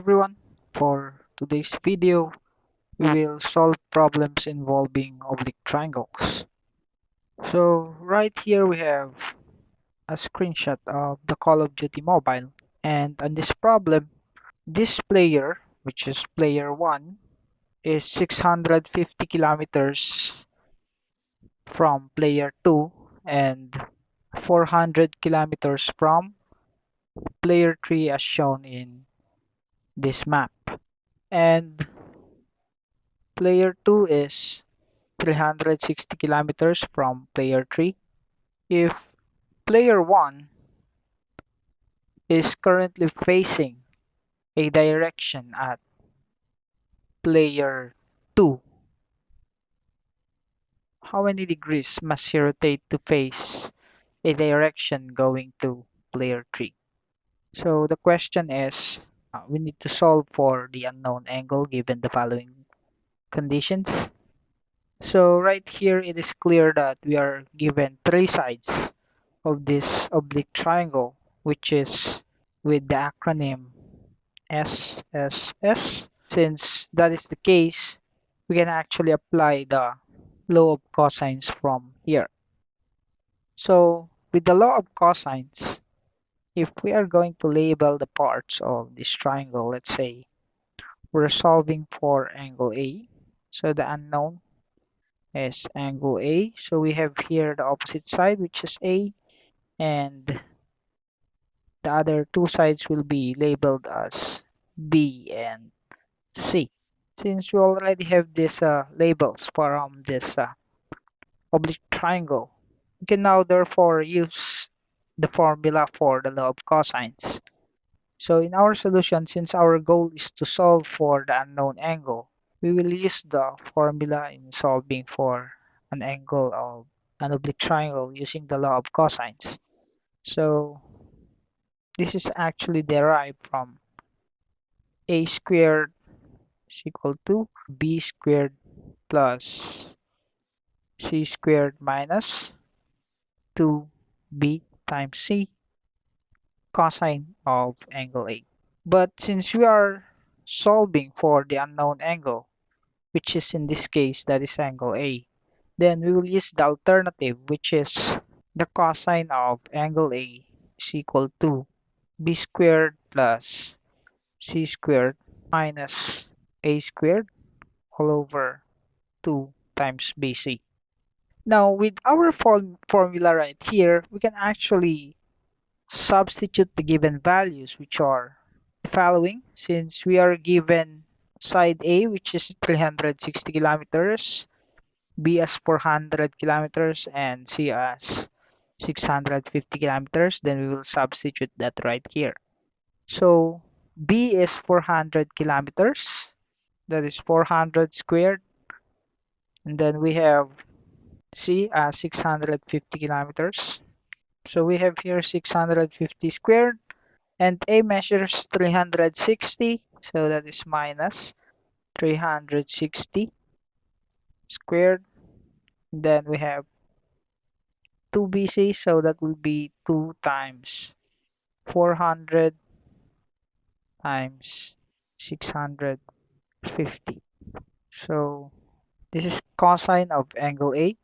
everyone. For today's video, we will solve problems involving oblique triangles. So right here we have a screenshot of the Call of Duty Mobile. And on this problem, this player, which is player 1, is 650 kilometers from player 2 and 400 kilometers from player 3 as shown in this map. And player 2 is 360 kilometers from player 3. If player 1 is currently facing a direction at player 2, how many degrees must he rotate to face a direction going to player 3? So the question is, we need to solve for the unknown angle given the following conditions. So right here it is clear that we are given three sides of this oblique triangle, which is with the acronym SSS. Since that is the case, we can actually apply the law of cosines from here. So with the law of cosines, if we are going to label the parts of this triangle, let's say we're solving for angle A. So the unknown is angle A. So we have here the opposite side, which is A, and the other two sides will be labeled as B and C. Since we already have these labels from this oblique triangle, we can now therefore use the formula for the law of cosines. So in our solution, since our goal is to solve for the unknown angle, we will use the formula in solving for an angle of an oblique triangle using the law of cosines. So this is actually derived from a squared is equal to b squared plus c squared minus 2b times c cosine of angle A. But since we are solving for the unknown angle, which is in this case that is angle A, then we will use the alternative, which is the cosine of angle A is equal to b squared plus c squared minus a squared all over 2 times bc. Now with our formula right here, we can actually substitute the given values, which are the following. Since we are given side A, which is 360 kilometers, B as 400 kilometers, and C as 650 kilometers, then we will substitute that right here. So B is 400 kilometers, that is 400 squared, and then we have C as 650 kilometers. So we have here 650 squared, and A measures 360, so that is minus 360 squared. Then we have 2BC, so that will be 2 times 400 times 650. So this is cosine of angle A.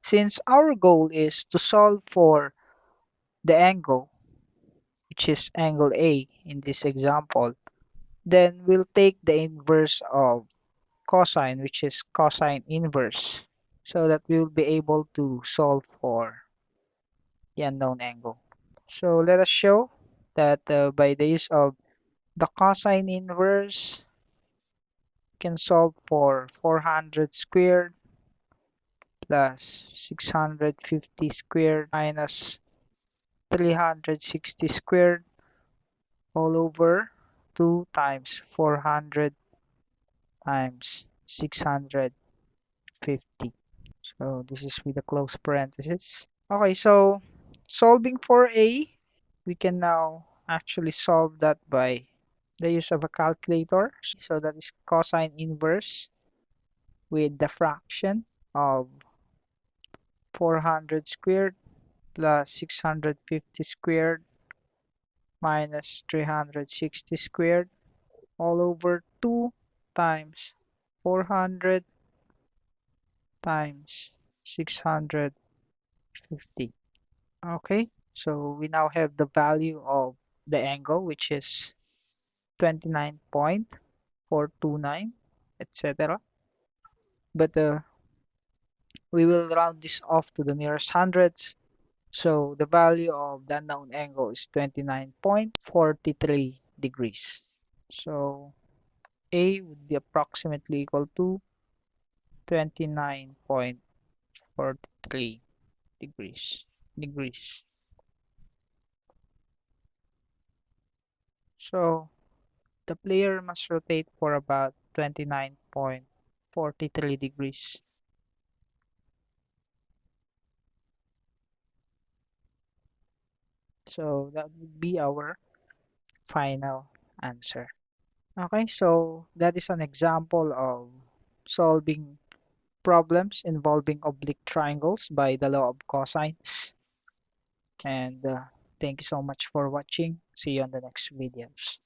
Since our goal is to solve for the angle, which is angle A in this example, then we'll take the inverse of cosine, which is cosine inverse, so that we will be able to solve for the unknown angle. So let us show that by the use of the cosine inverse, we can solve for 400 squared plus 650 squared minus 360 squared all over 2 times 400 times 650. So this is with a close parenthesis. Okay, so solving for A, we can now actually solve that by the use of a calculator. So that is cosine inverse with the fraction of 400 squared plus 650 squared minus 360 squared all over 2 times 400 times 650. Okay, so we now have the value of the angle, which is 29.429, etc. But we will round this off to the nearest hundreds. So the value of the unknown angle is 29.43 degrees. So A would be approximately equal to 29.43 degrees. So the player must rotate for about 29.43 degrees. So that would be our final answer. Okay, so that is an example of solving problems involving oblique triangles by the law of cosines. And thank you so much for watching. See you on the next videos.